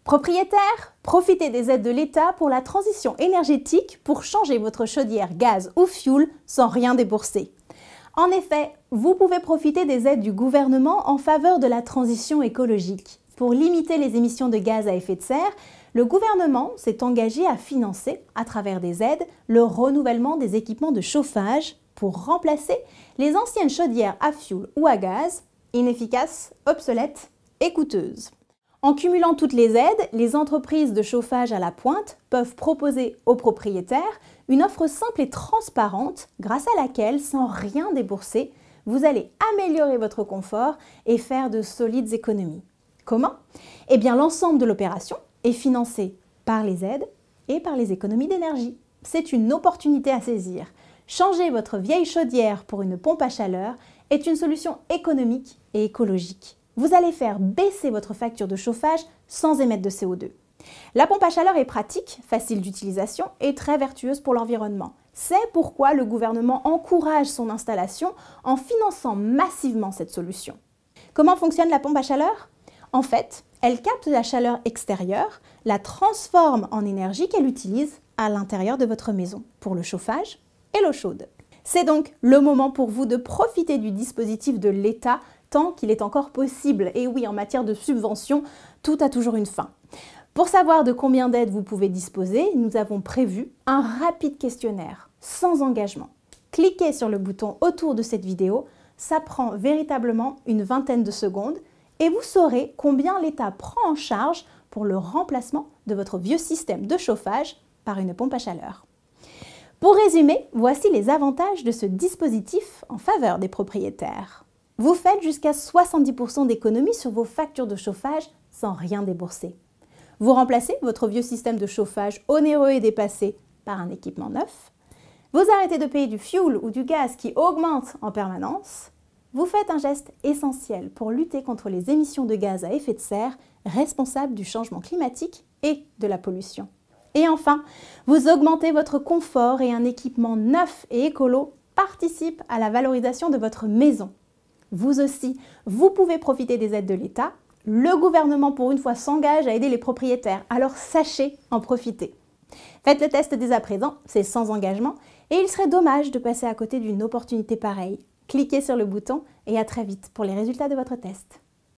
Propriétaires, profitez des aides de l'État pour la transition énergétique pour changer votre chaudière gaz ou fioul sans rien débourser. En effet, vous pouvez profiter des aides du gouvernement en faveur de la transition écologique. Pour limiter les émissions de gaz à effet de serre, le gouvernement s'est engagé à financer, à travers des aides, le renouvellement des équipements de chauffage pour remplacer les anciennes chaudières à fioul ou à gaz, inefficaces, obsolètes et coûteuses. En cumulant toutes les aides, les entreprises de chauffage à la pointe peuvent proposer aux propriétaires une offre simple et transparente grâce à laquelle, sans rien débourser, vous allez améliorer votre confort et faire de solides économies. Comment? Eh bien, l'ensemble de l'opération est financé par les aides et par les économies d'énergie. C'est une opportunité à saisir. Changer votre vieille chaudière pour une pompe à chaleur est une solution économique et écologique. Vous allez faire baisser votre facture de chauffage sans émettre de CO2. La pompe à chaleur est pratique, facile d'utilisation et très vertueuse pour l'environnement. C'est pourquoi le gouvernement encourage son installation en finançant massivement cette solution. Comment fonctionne la pompe à chaleur? En fait, elle capte la chaleur extérieure, la transforme en énergie qu'elle utilise à l'intérieur de votre maison pour le chauffage et l'eau chaude. C'est donc le moment pour vous de profiter du dispositif de l'État tant qu'il est encore possible. Et oui, en matière de subvention, tout a toujours une fin. Pour savoir de combien d'aides vous pouvez disposer, nous avons prévu un rapide questionnaire, sans engagement. Cliquez sur le bouton autour de cette vidéo, ça prend véritablement une vingtaine de secondes et vous saurez combien l'État prend en charge pour le remplacement de votre vieux système de chauffage par une pompe à chaleur. Pour résumer, voici les avantages de ce dispositif en faveur des propriétaires. Vous faites jusqu'à 70% d'économie sur vos factures de chauffage sans rien débourser. Vous remplacez votre vieux système de chauffage onéreux et dépassé par un équipement neuf. Vous arrêtez de payer du fioul ou du gaz qui augmente en permanence. Vous faites un geste essentiel pour lutter contre les émissions de gaz à effet de serre responsables du changement climatique et de la pollution. Et enfin, vous augmentez votre confort et un équipement neuf et écolo participe à la valorisation de votre maison. Vous aussi, vous pouvez profiter des aides de l'État. Le gouvernement, pour une fois, s'engage à aider les propriétaires. Alors sachez en profiter. Faites le test dès à présent, c'est sans engagement. Et il serait dommage de passer à côté d'une opportunité pareille. Cliquez sur le bouton et à très vite pour les résultats de votre test.